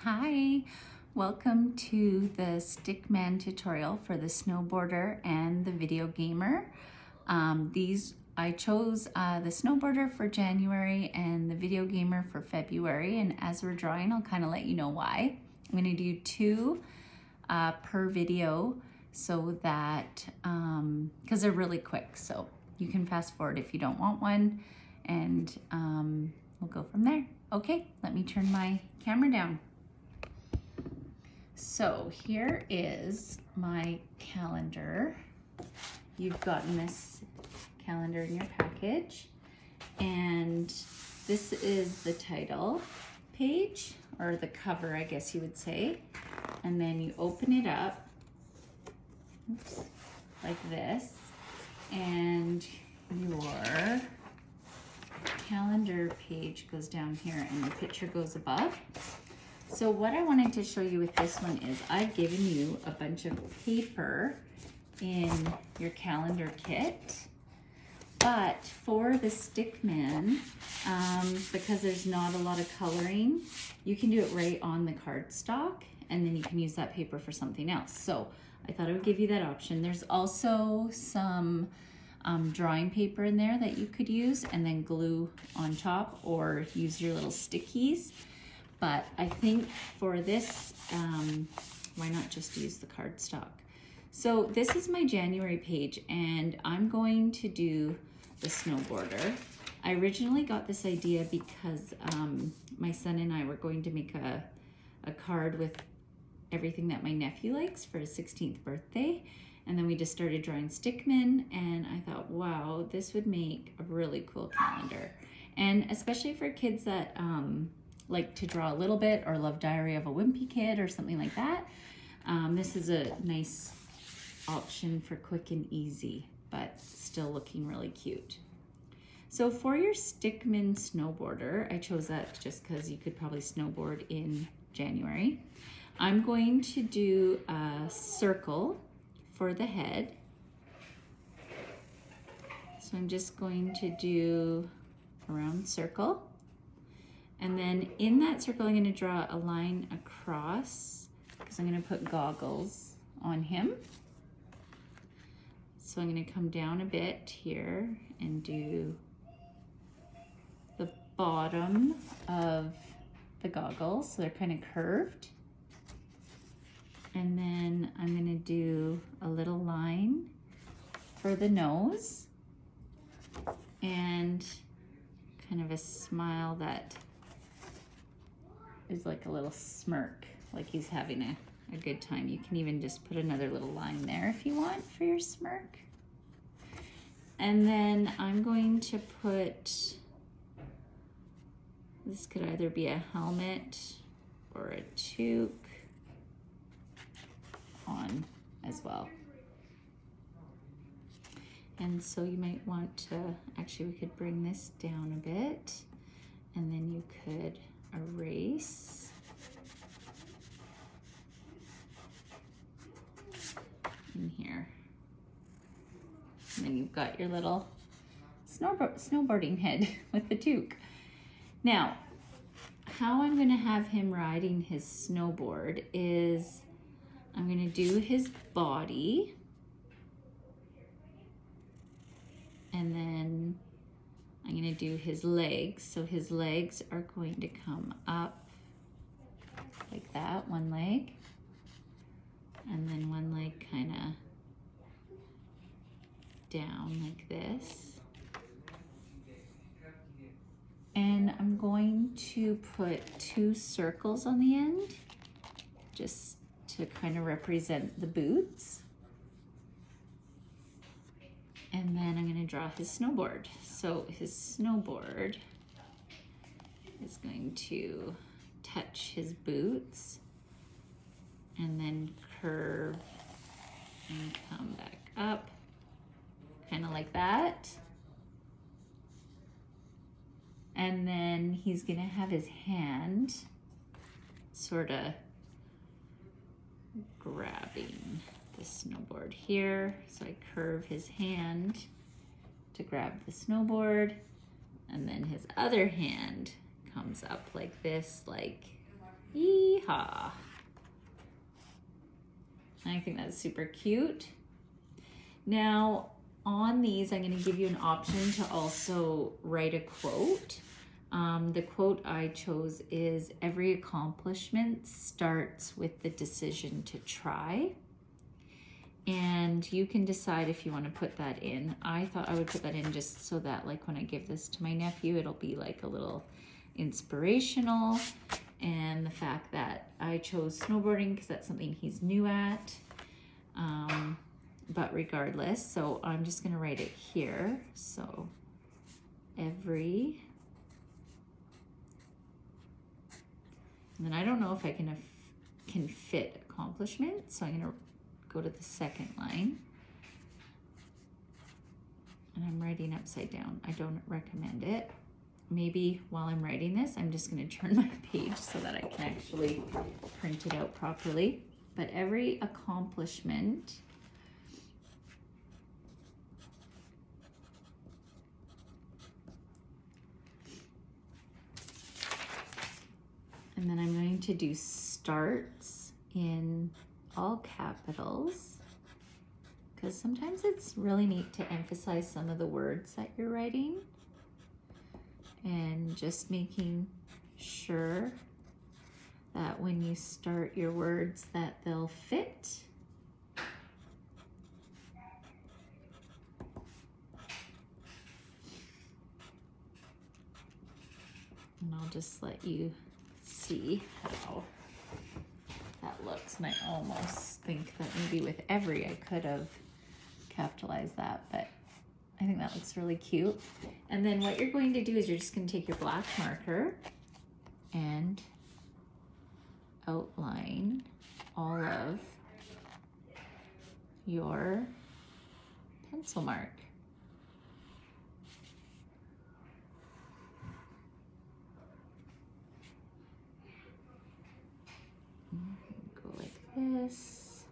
Hi, welcome to the Stickman tutorial for the snowboarder and the video gamer. I chose the snowboarder for January and the video gamer for February, and as we're drawing I'll kind of let you know why. I'm going to do two per video so that, because they're really quick, so you can fast forward if you don't want one, and we'll go from there. Okay, let me turn my camera down. So here is my calendar. You've gotten this calendar in your package, and this is the title page, or the cover, I guess you would say. And then you open it up, oops, like this, and your calendar page goes down here and the picture goes above. So what I wanted to show you with this one is I've given you a bunch of paper in your calendar kit, but for the Stickman, because there's not a lot of coloring, you can do it right on the cardstock, and then you can use that paper for something else. So I thought I would give you that option. There's also some drawing paper in there that you could use and then glue on top, or use your little stickies. But I think for this, why not just use the cardstock? So this is my January page, and I'm going to do the snowboarder. I originally got this idea because my son and I were going to make a card with everything that my nephew likes for his 16th birthday. And then we just started drawing Stickman, and I thought, wow, this would make a really cool calendar. And especially for kids that like to draw a little bit or love Diary of a Wimpy Kid or something like that. This is a nice option for quick and easy, but still looking really cute. So for your Stickman snowboarder, I chose that just because you could probably snowboard in January. I'm going to do a circle for the head. So I'm just going to do a round circle. And then in that circle, I'm going to draw a line across because I'm going to put goggles on him. So I'm going to come down a bit here and do the bottom of the goggles. So they're kind of curved. And then I'm going to do a little line for the nose and kind of a smile that is like a little smirk, like he's having a good time. You can even just put another little line there if you want for your smirk. And then I'm going to put, this could either be a helmet or a toque on as well. And so you might want to, actually we could bring this down a bit, and then you could erase in here. And then you've got your little snowboarding head with the toque. Now, how I'm gonna have him riding his snowboard is I'm gonna do his body, and then I'm gonna do his legs. So his legs are going to come up like that, one leg, and then one leg kind of down like this. And I'm going to put two circles on the end, just to kind of represent the boots. And then I'm going to draw his snowboard. So his snowboard is going to touch his boots and then curve and come back up, kind of like that. And then he's going to have his hand sort of grabbing the snowboard here. So I curve his hand to grab the snowboard, and then his other hand comes up like this, like Yeehaw. I think that's super cute. Now, on these, I'm going to give you an option to also write a quote. The quote I chose is, "Every accomplishment starts with the decision to try." And you can decide if you want to put that in. I thought I would put that in just so that, like, when I give this to my nephew, it'll be like a little inspirational. And the fact that I chose snowboarding because that's something he's new at. But regardless, so I'm just going to write it here. So every, and then I don't know if I can fit accomplishment, so I'm going to go to the second line. And I'm writing upside down. I don't recommend it. Maybe while I'm writing this, I'm just going to turn my page so that I can actually print it out properly. But every accomplishment and then I'm going to do starts in all capitals, because sometimes it's really neat to emphasize some of the words that you're writing and just making sure that when you start your words that they'll fit. And I'll just let you see how that looks. And I almost think that maybe with every I could have capitalized that, but I think that looks really cute. And then what you're going to do is you're just going to take your black marker and outline all of your pencil mark. Go like this.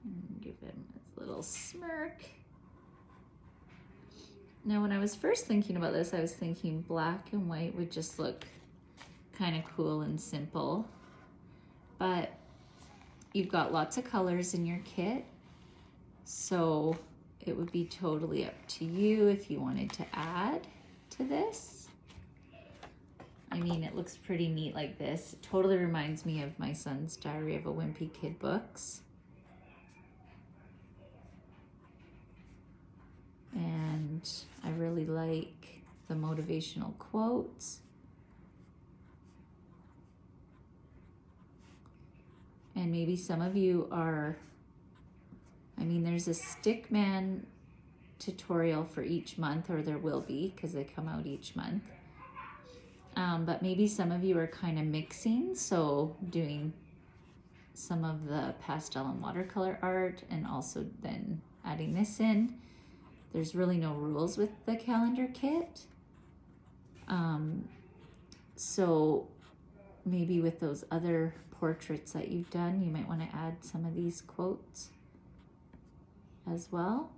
And give him his little smirk. Now, when I was first thinking about this, I was thinking black and white would just look kind of cool and simple. But you've got lots of colors in your kit, so it would be totally up to you if you wanted to add to this. I mean, it looks pretty neat like this. It totally reminds me of my son's Diary of a Wimpy Kid books. And I really like the motivational quotes. And maybe some of you are, I mean, there's a Stickman tutorial for each month, or there will be because they come out each month. But maybe some of you are kind of mixing, so doing some of the pastel and watercolor art and also then adding this in. There's really no rules with the calendar kit. So maybe with those other portraits that you've done, you might want to add some of these quotes as well.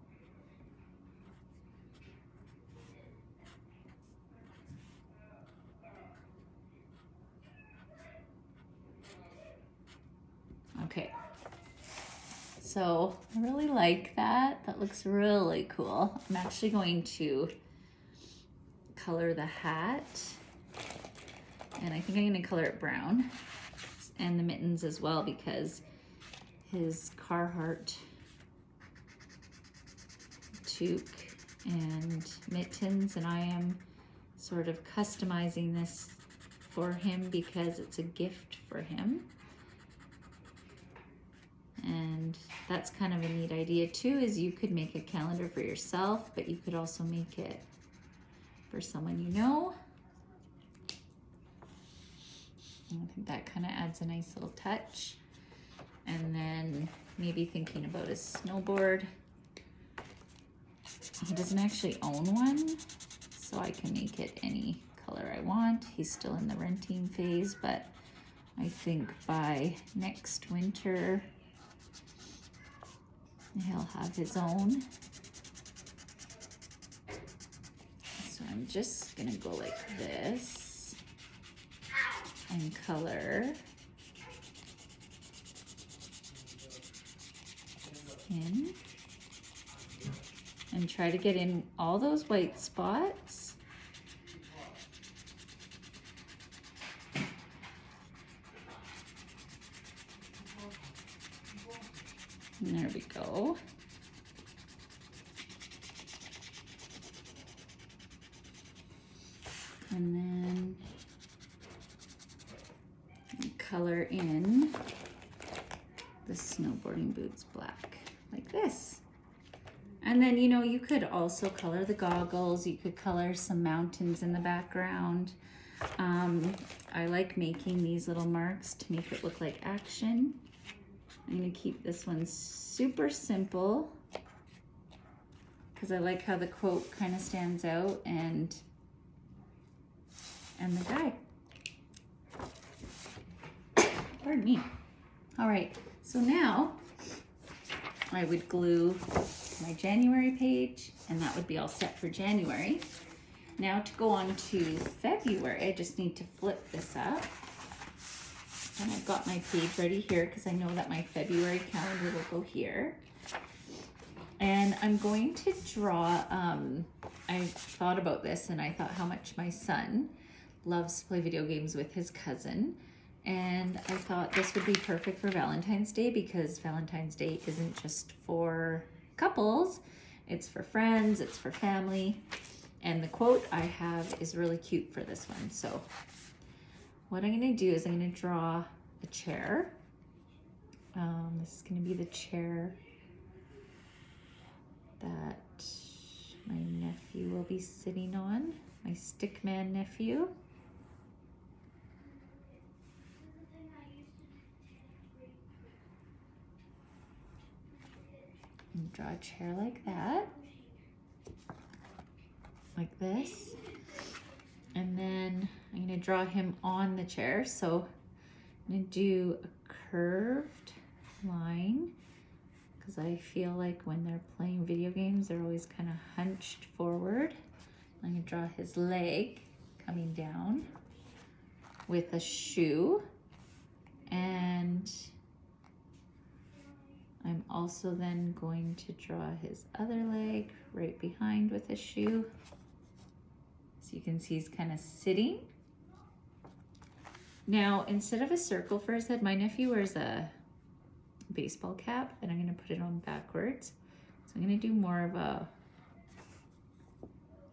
Okay, so I really like that. That looks really cool. I'm actually going to color the hat, and I think I'm going to color it brown, and the mittens as well, because his Carhartt toque and mittens, and I am sort of customizing this for him because it's a gift for him. And that's kind of a neat idea too, is you could make a calendar for yourself, but you could also make it for someone you know. And I think that kind of adds a nice little touch. And then maybe thinking about his snowboard. He doesn't actually own one, so I can make it any color I want. He's still in the renting phase, but I think by next winter, he'll have his own. I'm just gonna go like this and color in and try to get in all those white spots. And there we go. And then color in the snowboarding boots black, like this. And then, you know, you could also color the goggles. You could color some mountains in the background. I like making these little marks to make it look like action. I'm gonna keep this one super simple because I like how the quote kind of stands out and the guy. Pardon me. All right, so now I would glue my January page and that would be all set for January. Now to go on to February, I just need to flip this up. And I've got my page ready here because I know that my February calendar will go here. And I'm going to draw, I thought about this and I thought how much my son loves to play video games with his cousin. And I thought this would be perfect for Valentine's Day because Valentine's Day isn't just for couples, it's for friends, it's for family. And the quote I have is really cute for this one. So what I'm gonna do is I'm gonna draw a chair. This is gonna be the chair that my nephew will be sitting on, my Stickman nephew. And draw a chair like that, like this. And then I'm gonna draw him on the chair. So I'm gonna do a curved line because I feel like when they're playing video games, they're always kind of hunched forward. I'm gonna draw his leg coming down with a shoe. And I'm also then going to draw his other leg right behind with a shoe. So you can see he's kind of sitting. Now, instead of a circle for his head, my nephew wears a baseball cap and I'm gonna put it on backwards. So I'm gonna do more of a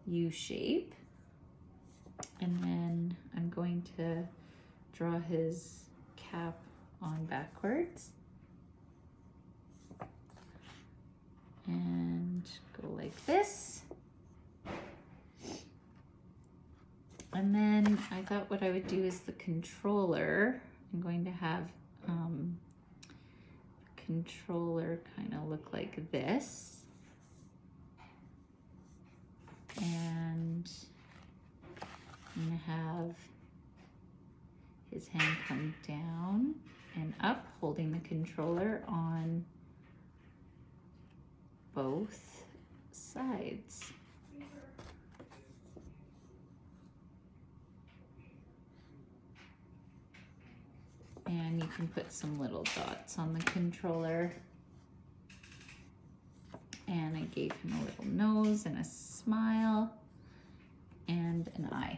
U shape. And then I'm going to draw his cap on backwards. And go like this. And then I thought what I would do is the controller. I'm going to have controller kind of look like this. And I'm gonna have his hand come down and up, holding the controller on both sides. And you can put some little dots on the controller. And I gave him a little nose and a smile and an eye.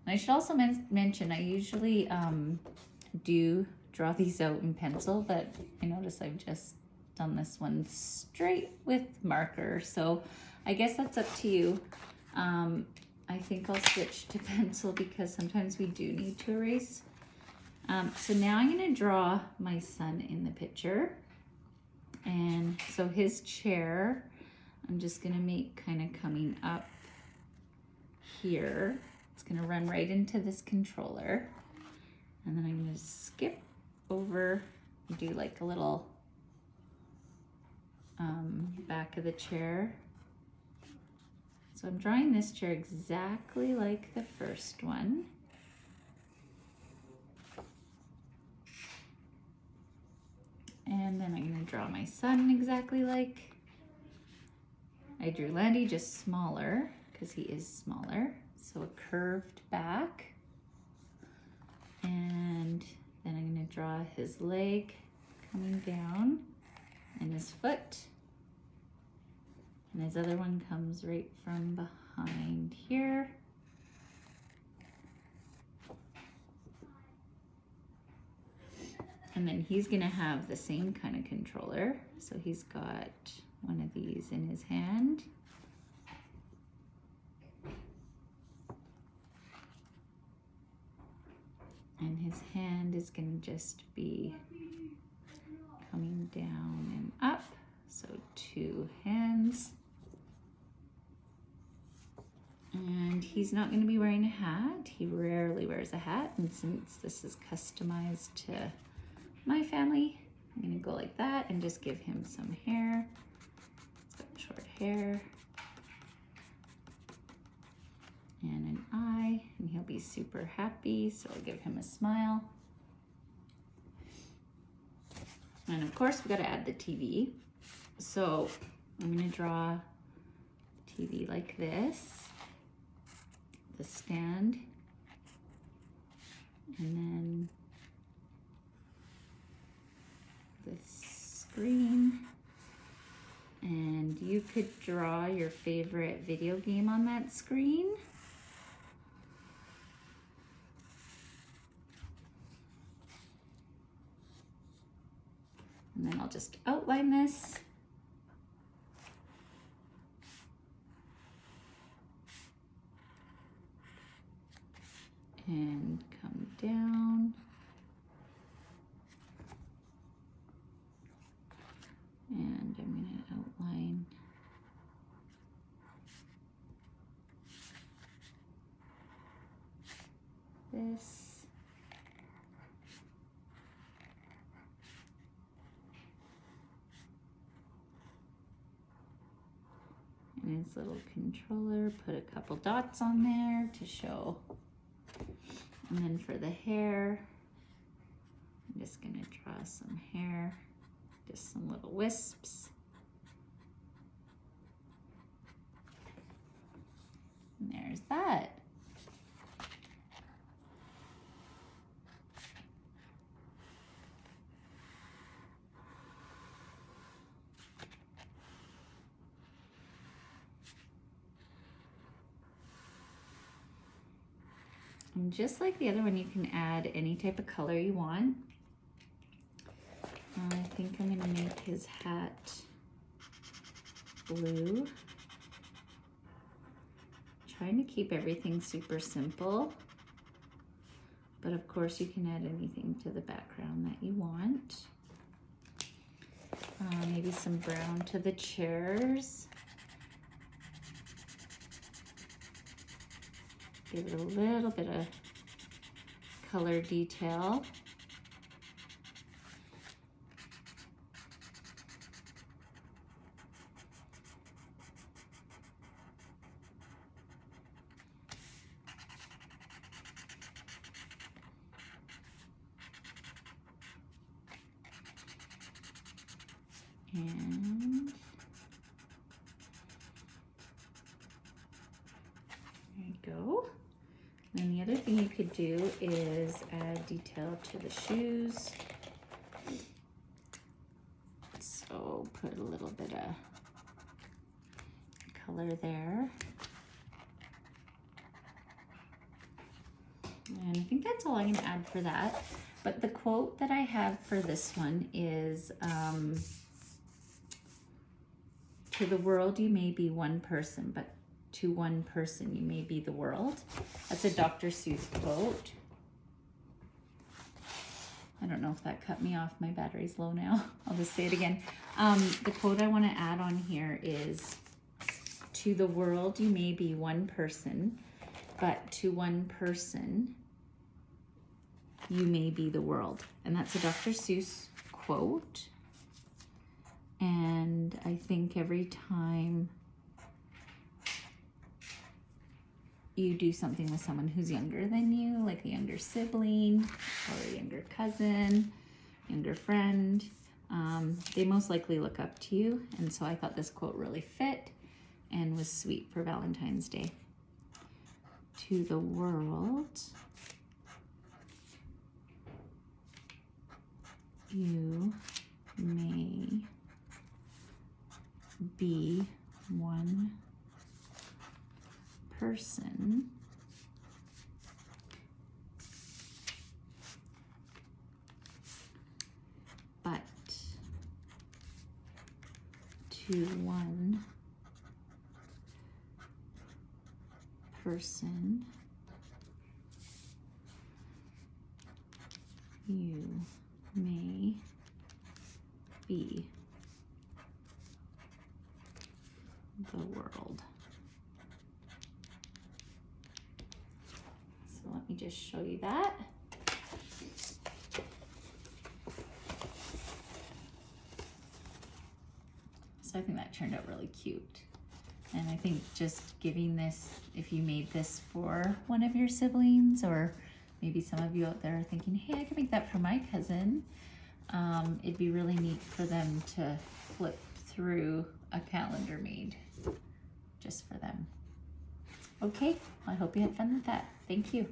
And I should also mention, I usually do draw these out in pencil, but I notice I've just done this one straight with marker. So I guess that's up to you. I think I'll switch to pencil because sometimes we do need to erase. So now I'm gonna draw my son in the picture. And so his chair, I'm just gonna make kind of coming up here. It's gonna run right into this controller. And then I'm gonna skip over and do like a little back of the chair. So I'm drawing this chair exactly like the first one. And then I'm gonna draw my son exactly like I drew Landy, just smaller, because he is smaller. So a curved back. And then I'm going to draw his leg coming down and his foot. And his other one comes right from behind here. And then he's gonna have the same kind of controller. So he's got one of these in his hand. And his hand is gonna just be coming down and up. So 2 hands. And he's not gonna be wearing a hat. He rarely wears a hat. And since this is customized to my family, I'm gonna go like that and just give him some hair. He's got short hair. And an eye, and he'll be super happy, so I'll give him a smile. And of course, we gotta add the TV. So I'm gonna draw TV like this, the stand, and then the screen. And you could draw your favorite video game on that screen. And then I'll just outline this. And come down. And I'm going to outline this. And his little controller, put a couple dots on there to show. And then for the hair, I'm just gonna draw some hair, just some little wisps. And there's that. And just like the other one, you can add any type of color you want. I think I'm gonna make his hat blue. Trying to keep everything super simple, but of course you can add anything to the background that you want. Maybe some brown to the chairs. Give it a little bit of color detail. And there you go. And the other thing you could do is add detail to the shoes. So put a little bit of color there. And I think that's all I'm gonna add for that. But the quote that I have for this one is, to the world you may be one person, but to one person you may be the world. That's a Dr. Seuss quote. I don't know if that cut me off. My battery's low now. I'll just say it again. The quote I want to add on here is, to the world you may be one person, but to one person you may be the world. And that's a Dr. Seuss quote. And I think every time you do something with someone who's younger than you, like a younger sibling or a younger cousin, younger friend, they most likely look up to you. And so I thought this quote really fit. and was sweet for Valentine's Day. To the world, you may be one person but to one person you may be the world. So let me just show you that. So I think that turned out really cute. And I think just giving this, if you made this for one of your siblings, or maybe some of you out there are thinking, hey, I could make that for my cousin, it'd be really neat for them to flip through a calendar made just for them. Okay, I hope you had fun with that. Thank you.